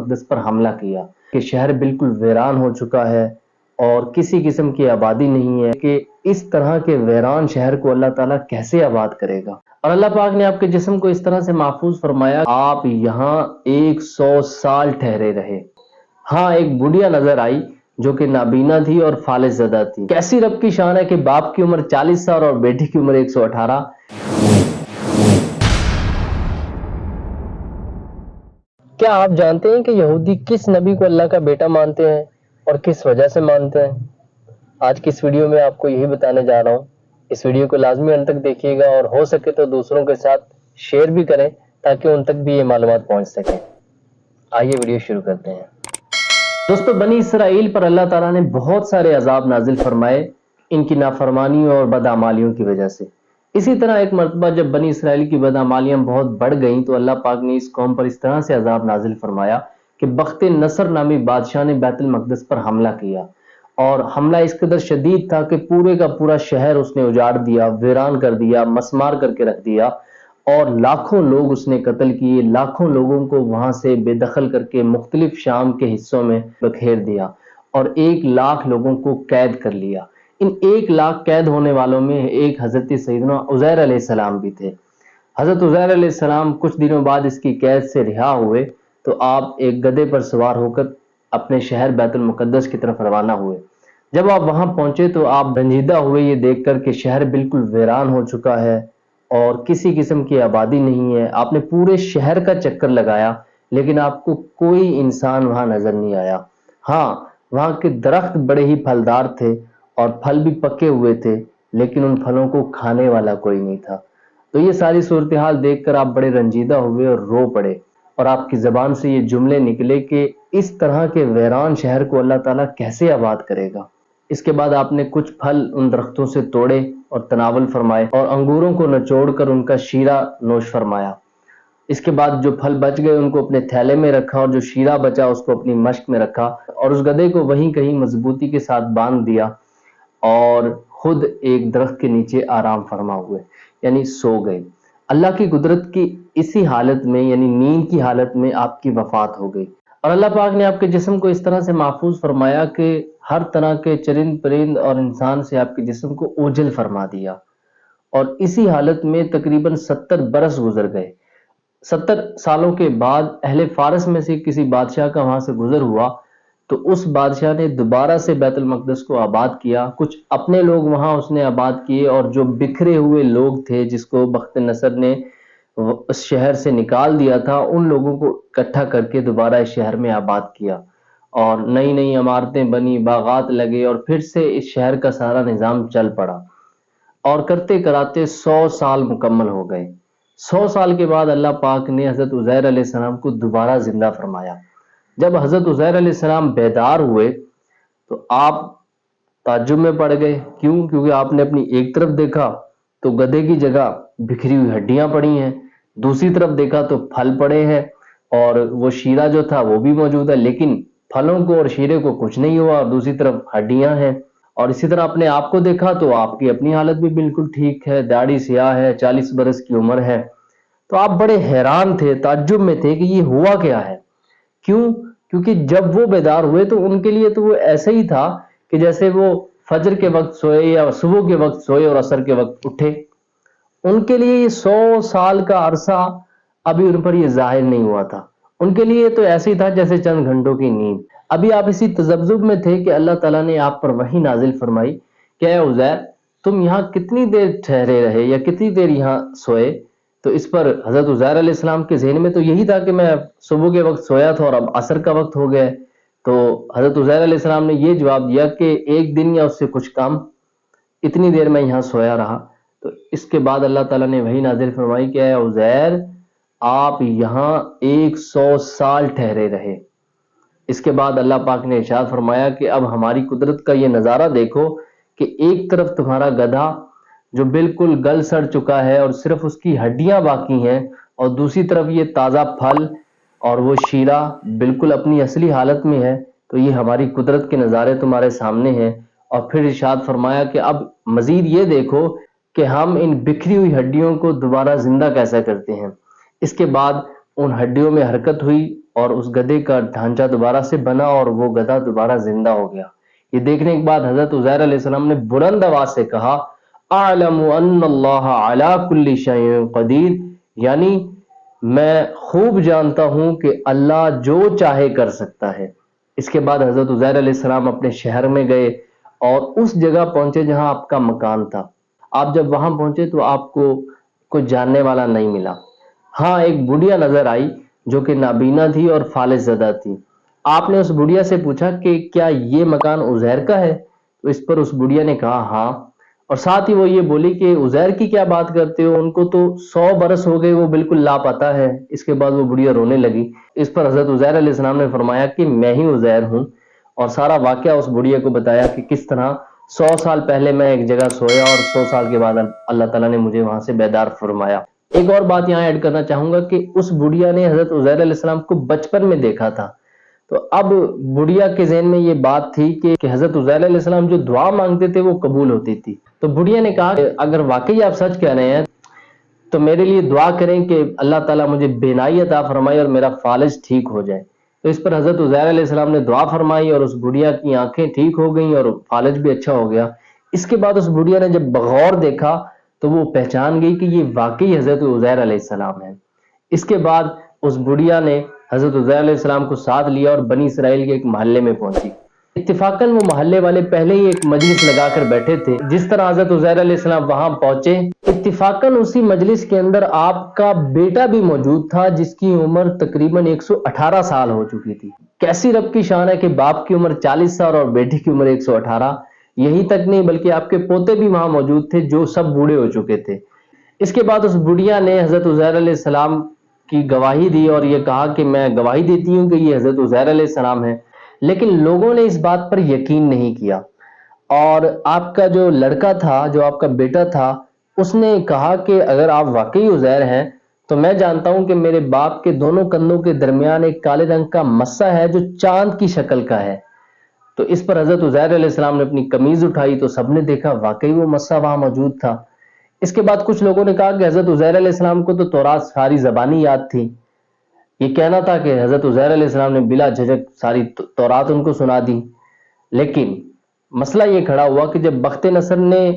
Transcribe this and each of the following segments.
مقدس پر حملہ کیا کہ شہر بالکل ویران ہو چکا ہے اور کسی قسم کی آبادی نہیں ہے، کہ اس طرح کے ویران شہر کو اللہ تعالیٰ کیسے آباد کرے گا۔ اور اللہ پاک نے آپ کے جسم کو اس طرح سے محفوظ فرمایا، آپ یہاں 100 سال ٹھہرے رہے۔ ہاں، ایک بڑھیا نظر آئی جو کہ نابینا تھی اور فالج زدہ تھی۔ کیسی رب کی شان ہے کہ باپ کی عمر 40 سال اور بیٹی کی عمر 118۔ کیا آپ جانتے ہیں کہ یہودی کس نبی کو اللہ کا بیٹا مانتے ہیں اور کس وجہ سے مانتے ہیں؟ آج کی اس ویڈیو میں آپ کو یہی بتانے جا رہا ہوں۔ اس ویڈیو کو لازمی انت تک دیکھیے گا اور ہو سکے تو دوسروں کے ساتھ شیئر بھی کریں تاکہ ان تک بھی یہ معلومات پہنچ سکیں۔ آئیے ویڈیو شروع کرتے ہیں۔ دوستو، بنی اسرائیل پر اللہ تعالیٰ نے بہت سارے عذاب نازل فرمائے ان کی نافرمانیوں اور بدعمالیوں کی وجہ سے۔ اسی طرح ایک مرتبہ جب بنی اسرائیل کی بدعمالیاں بہت بڑھ گئیں تو اللہ پاک نے اس قوم پر اس طرح سے عذاب نازل فرمایا کہ بخت نصر نامی بادشاہ نے بیت المقدس پر حملہ کیا، اور حملہ اس قدر شدید تھا کہ پورے کا پورا شہر اس نے اجاڑ دیا، ویران کر دیا، مسمار کر کے رکھ دیا، اور لاکھوں لوگ اس نے قتل کیے، لاکھوں لوگوں کو وہاں سے بے دخل کر کے مختلف شام کے حصوں میں بکھیر دیا، اور 1,00,000 لوگوں کو قید کر لیا۔ ان 1,00,000 قید ہونے والوں میں ایک حضرت سیدنا عزیر علیہ السلام بھی تھے۔ حضرت عزیر علیہ السلام کچھ دنوں بعد اس کی قید سے رہا ہوئے تو آپ ایک گدھے پر سوار ہو کر اپنے شہر بیت المقدس کی طرف روانہ ہوئے۔ جب آپ وہاں پہنچے تو آپ رنجیدہ ہوئے یہ دیکھ کر کہ شہر بالکل ویران ہو چکا ہے اور کسی قسم کی آبادی نہیں ہے۔ آپ نے پورے شہر کا چکر لگایا لیکن آپ کو کوئی انسان وہاں نظر نہیں آیا۔ ہاں، وہاں کے درخت بڑے ہی پھلدار تھے اور پھل بھی پکے ہوئے تھے، لیکن ان پھلوں کو کھانے والا کوئی نہیں تھا۔ تو یہ ساری صورتحال دیکھ کر آپ بڑے رنجیدہ ہوئے اور رو پڑے، اور آپ کی زبان سے یہ جملے نکلے کہ اس طرح کے ویران شہر کو اللہ تعالیٰ کیسے آباد کرے گا۔ اس کے بعد آپ نے کچھ پھل ان درختوں سے توڑے اور تناول فرمائے اور انگوروں کو نچوڑ کر ان کا شیرہ نوش فرمایا۔ اس کے بعد جو پھل بچ گئے ان کو اپنے تھیلے میں رکھا اور جو شیرہ بچا اس کو اپنی مشک میں رکھا، اور اس گدھے کو وہیں کہیں مضبوطی کے ساتھ باندھ دیا اور خود ایک درخت کے نیچے آرام فرما ہوئے، یعنی سو گئے۔ اللہ کی قدرت کی اسی حالت میں، یعنی نیند کی حالت میں آپ کی وفات ہو گئی، اور اللہ پاک نے آپ کے جسم کو اس طرح سے محفوظ فرمایا کہ ہر طرح کے چرند پرند اور انسان سے آپ کے جسم کو اوجھل فرما دیا، اور اسی حالت میں تقریباً 70 برس گزر گئے۔ 70 سالوں کے بعد اہل فارس میں سے کسی بادشاہ کا وہاں سے گزر ہوا تو اس بادشاہ نے دوبارہ سے بیت المقدس کو آباد کیا۔ کچھ اپنے لوگ وہاں اس نے آباد کیے، اور جو بکھرے ہوئے لوگ تھے جس کو بخت نصر نے اس شہر سے نکال دیا تھا، ان لوگوں کو اکٹھا کر کے دوبارہ اس شہر میں آباد کیا، اور نئی نئی عمارتیں بنی، باغات لگے، اور پھر سے اس شہر کا سارا نظام چل پڑا، اور کرتے کراتے 100 سال مکمل ہو گئے۔ 100 سال کے بعد اللہ پاک نے حضرت عزیر علیہ السلام کو دوبارہ زندہ فرمایا۔ جب حضرت عزیر علیہ السلام بیدار ہوئے تو آپ تعجب میں پڑ گئے۔ کیوں؟ کیونکہ آپ نے اپنی ایک طرف دیکھا تو گدھے کی جگہ بکھری ہوئی ہڈیاں پڑی ہیں، دوسری طرف دیکھا تو پھل پڑے ہیں، اور وہ شیرہ جو تھا وہ بھی موجود ہے، لیکن پھلوں کو اور شیرے کو کچھ نہیں ہوا، اور دوسری طرف ہڈیاں ہیں۔ اور اسی طرح اپنے آپ کو دیکھا تو آپ کی اپنی حالت بھی بالکل ٹھیک ہے، داڑھی سیاہ ہے، 40 برس کی عمر ہے۔ تو آپ بڑے حیران تھے، تعجب میں تھے کہ یہ ہوا کیا ہے۔ کیوں؟ کیونکہ جب وہ بیدار ہوئے تو ان کے لیے تو وہ ایسا ہی تھا کہ جیسے وہ فجر کے وقت سوئے یا صبح کے وقت سوئے اور عصر کے وقت اٹھے۔ ان کے لیے یہ 100 سال کا عرصہ ابھی ان پر یہ ظاہر نہیں ہوا تھا۔ ان کے لیے تو ایسے ہی تھا جیسے چند گھنٹوں کی نیند۔ ابھی آپ اسی تذبذب میں تھے کہ اللہ تعالیٰ نے آپ پر وحی نازل فرمائی کہ اے عزیر، تم یہاں کتنی دیر ٹھہرے رہے یا کتنی دیر یہاں سوئے؟ تو اس پر حضرت عزیر علیہ السلام کے ذہن میں تو یہی تھا کہ میں صبح کے وقت سویا تھا اور اب عصر کا وقت ہو گیا۔ تو حضرت عزیر علیہ السلام نے یہ جواب دیا کہ ایک دن یا اس سے کچھ کم، اتنی دیر میں یہاں سویا رہا۔ تو اس کے بعد اللہ تعالیٰ نے وحی نازل فرمائی کہ اے عزیر، آپ یہاں 100 سال ٹھہرے رہے۔ اس کے بعد اللہ پاک نے ارشاد فرمایا کہ اب ہماری قدرت کا یہ نظارہ دیکھو کہ ایک طرف تمہارا گدھا جو بالکل گل سڑ چکا ہے اور صرف اس کی ہڈیاں باقی ہیں، اور دوسری طرف یہ تازہ پھل اور وہ شیرہ بالکل اپنی اصلی حالت میں ہے۔ تو یہ ہماری قدرت کے نظارے تمہارے سامنے ہیں۔ اور پھر ارشاد فرمایا کہ اب مزید یہ دیکھو کہ ہم ان بکھری ہوئی ہڈیوں کو دوبارہ زندہ کیسا کرتے ہیں۔ اس کے بعد ان ہڈیوں میں حرکت ہوئی اور اس گدھے کا ڈھانچہ دوبارہ سے بنا اور وہ گدھا دوبارہ زندہ ہو گیا۔ یہ دیکھنے کے بعد حضرت عزیر علیہ السلام نے بلند آواز سے کہا اعلم ان اللہ علی کل شیء قدیر، یعنی میں خوب جانتا ہوں کہ اللہ جو چاہے کر سکتا ہے۔ اس کے بعد حضرت عزیر علیہ السلام اپنے شہر میں گئے اور اس جگہ پہنچے جہاں آپ کا مکان تھا۔ آپ جب وہاں پہنچے تو آپ کو کوئی جاننے والا نہیں ملا۔ ہاں ایک بڑھیا نظر آئی جو کہ نابینا تھی اور فالج زدہ تھی۔ آپ نے اس بڑھیا سے پوچھا کہ کیا یہ مکان عزیر کا ہے؟ تو اس پر اس بڑھیا نے کہا ہاں، اور ساتھ ہی وہ یہ بولی کہ عزیر کی کیا بات کرتے ہو، ان کو تو 100 برس ہو گئے، وہ بالکل لاپتہ ہے۔ اس کے بعد وہ بڑھیا رونے لگی۔ اس پر حضرت عزیر علیہ السلام نے فرمایا کہ میں ہی عزیر ہوں، اور سارا واقعہ اس بڑھیا کو بتایا کہ کس طرح 100 سال پہلے میں ایک جگہ سویا اور 100 سال کے بعد اللہ تعالیٰ نے مجھے وہاں سے بیدار فرمایا۔ ایک اور بات یہاں ایڈ کرنا چاہوں گا کہ اس بڑھیا نے حضرت عزیر علیہ السلام کو بچپن میں دیکھا تھا، تو اب بڑھیا کے ذہن میں یہ بات تھی کہ حضرت عزیر علیہ السلام جو دعا مانگتے تھے وہ قبول ہوتی تھی۔ تو بڑھیا نے کہا کہ اگر واقعی آپ سچ کہہ رہے ہیں تو میرے لیے دعا کریں کہ اللہ تعالیٰ مجھے بینائی عطا فرمائے اور میرا فالج ٹھیک ہو جائے۔ تو اس پر حضرت عزیر علیہ السلام نے دعا فرمائی اور اس بڑھیا کی آنکھیں ٹھیک ہو گئیں اور فالج بھی اچھا ہو گیا۔ اس کے بعد اس بڑھیا نے جب بغور دیکھا تو وہ پہچان گئی کہ یہ واقعی حضرت عزیر علیہ السلام ہے۔ اس کے بعد اس بڑھیا نے حضرت عزیر علیہ السلام کو ساتھ لیا اور بنی اسرائیل کے ایک محلے میں پہنچی۔ اتفاقاً وہ محلے والے پہلے ہی ایک مجلس لگا کر بیٹھے تھے۔ جس طرح حضرت عزیر علیہ السلام وہاں پہنچے، اتفاقاً اسی مجلس کے اندر آپ کا بیٹا بھی موجود تھا جس کی عمر تقریباً 118 سال ہو چکی تھی۔ کیسی رب کی شان ہے کہ باپ کی عمر 40 سال اور بیٹی کی عمر 118۔ یہی تک نہیں بلکہ آپ کے پوتے بھی وہاں موجود تھے جو سب بوڑھے ہو چکے تھے۔ اس کے بعد اس بڑھیا نے حضرت عزیر علیہ السلام کی گواہی دی اور یہ کہا کہ میں گواہی دیتی ہوں کہ یہ حضرت عزیر علیہ السلام ہے، لیکن لوگوں نے اس بات پر یقین نہیں کیا۔ اور آپ کا جو لڑکا تھا، جو آپ کا بیٹا تھا، اس نے کہا کہ اگر آپ واقعی عزیر ہیں تو میں جانتا ہوں کہ میرے باپ کے دونوں کندھوں کے درمیان ایک کالے رنگ کا مسا ہے جو چاند کی شکل کا ہے۔ تو اس پر حضرت عزیر علیہ السلام نے اپنی قمیض اٹھائی تو سب نے دیکھا واقعی وہ مسا وہاں موجود تھا۔ اس کے بعد کچھ لوگوں نے کہا کہ حضرت عزیر علیہ السلام کو تو تورات ساری زبانی یاد تھی۔ یہ کہنا تھا کہ حضرت عزیر علیہ السلام نے بلا جھجک ساری تورات ان کو سنا دی۔ لیکن مسئلہ یہ کھڑا ہوا کہ جب بخت نصر نے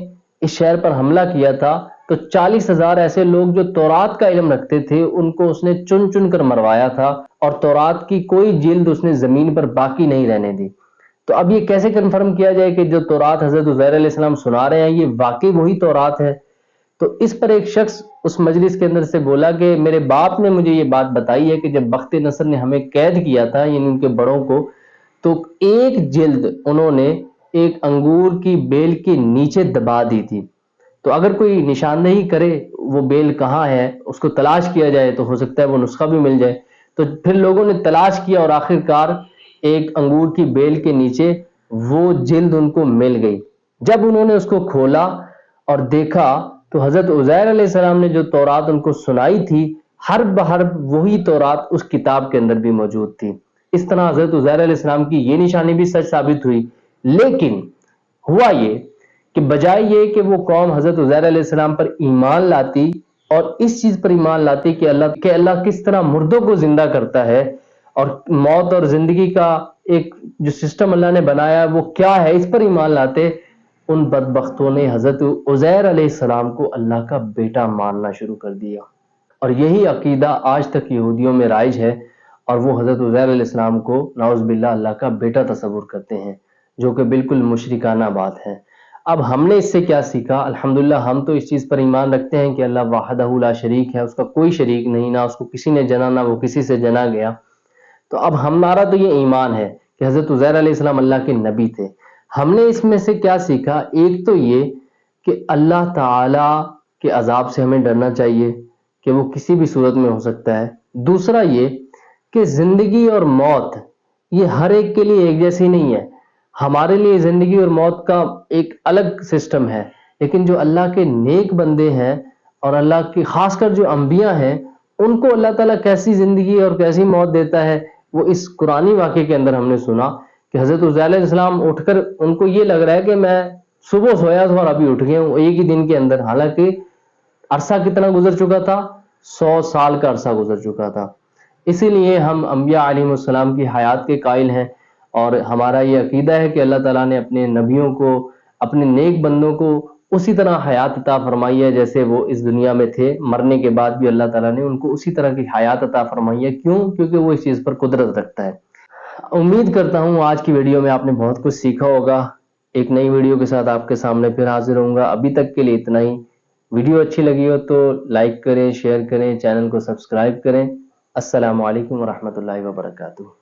اس شہر پر حملہ کیا تھا تو 40,000 ایسے لوگ جو تورات کا علم رکھتے تھے ان کو اس نے چن چن کر مروایا تھا، اور تورات کی کوئی جلد اس نے زمین پر باقی نہیں رہنے دی۔ تو اب یہ کیسے کنفرم کیا جائے کہ جو تورات حضرت عزیر علیہ السلام سنا رہے ہیں یہ واقعی وہی تورات ہے؟ تو اس پر ایک شخص اس مجلس کے اندر سے بولا کہ میرے باپ نے مجھے یہ بات بتائی ہے کہ جب بخت نصر نے ہمیں قید کیا تھا، یعنی ان کے بڑوں کو، تو ایک جلد انہوں نے ایک انگور کی بیل کے نیچے دبا دی تھی۔ تو اگر کوئی نشاندہی کرے وہ بیل کہاں ہے، اس کو تلاش کیا جائے تو ہو سکتا ہے وہ نسخہ بھی مل جائے۔ تو پھر لوگوں نے تلاش کیا اور آخر کار ایک انگور کی بیل کے نیچے وہ جلد ان کو مل گئی۔ جب انہوں نے اس کو کھولا اور دیکھا تو حضرت عزیر علیہ السلام نے جو تورات ان کو سنائی تھی حرف بحرف وہی تورات اس کتاب کے اندر بھی موجود تھی۔ اس طرح حضرت عزیر علیہ السلام کی یہ نشانی بھی سچ ثابت ہوئی۔ لیکن ہوا یہ کہ بجائے یہ کہ وہ قوم حضرت عزیر علیہ السلام پر ایمان لاتی اور اس چیز پر ایمان لاتی کہ اللہ کس طرح مردوں کو زندہ کرتا ہے اور موت اور زندگی کا ایک جو سسٹم اللہ نے بنایا وہ کیا ہے، اس پر ایمان لاتے، ان بدبختوں نے حضرت عزیر علیہ السلام کو اللہ کا بیٹا ماننا شروع کر دیا۔ اور یہی عقیدہ آج تک یہودیوں میں رائج ہے، اور وہ حضرت عزیر علیہ السلام کو نعوذ باللہ اللہ کا بیٹا تصور کرتے ہیں، جو کہ بالکل مشرکانہ بات ہے۔ اب ہم نے اس سے کیا سیکھا؟ الحمدللہ ہم تو اس چیز پر ایمان رکھتے ہیں کہ اللہ وحدہ لا شریک ہے، اس کا کوئی شریک نہیں، نہ اس کو کسی نے جنا نہ وہ کسی سے جنا گیا۔ تو اب ہمارا تو یہ ایمان ہے کہ حضرت عزیر علیہ السلام اللہ کے نبی تھے۔ ہم نے اس میں سے کیا سیکھا؟ ایک تو یہ کہ اللہ تعالی کے عذاب سے ہمیں ڈرنا چاہیے کہ وہ کسی بھی صورت میں ہو سکتا ہے۔ دوسرا یہ کہ زندگی اور موت یہ ہر ایک کے لیے ایک جیسی نہیں ہے۔ ہمارے لیے زندگی اور موت کا ایک الگ سسٹم ہے، لیکن جو اللہ کے نیک بندے ہیں اور اللہ کی خاص کر جو انبیاء ہیں ان کو اللہ تعالیٰ کیسی زندگی اور کیسی موت دیتا ہے وہ اس قرآنی واقعے کے اندر ہم نے سنا کہ حضرت عزیر علیہ السلام اٹھ کر ان کو یہ لگ رہا ہے کہ میں صبح سویا تھا اور ابھی اٹھ گیا ہوں ایک ہی دن کے اندر، حالانکہ عرصہ کتنا گزر چکا تھا؟ 100 سال کا عرصہ گزر چکا تھا۔ اسی لیے ہم انبیاء علیہ السلام کی حیات کے قائل ہیں، اور ہمارا یہ عقیدہ ہے کہ اللہ تعالیٰ نے اپنے نبیوں کو، اپنے نیک بندوں کو اسی طرح حیات عطا فرمائی ہے جیسے وہ اس دنیا میں تھے۔ مرنے کے بعد بھی اللہ تعالیٰ نے ان کو اسی طرح کی حیات عطا فرمائی ہے۔ کیوں؟ کیونکہ وہ اس چیز پر قدرت رکھتا ہے۔ امید کرتا ہوں آج کی ویڈیو میں آپ نے بہت کچھ سیکھا ہوگا۔ ایک نئی ویڈیو کے ساتھ آپ کے سامنے پھر حاضر ہوں گا۔ ابھی تک کے لیے اتنا ہی۔ ویڈیو اچھی لگی ہو تو لائک کریں، شیئر کریں، چینل کو سبسکرائب کریں۔ السلام علیکم ورحمۃ اللہ وبرکاتہ۔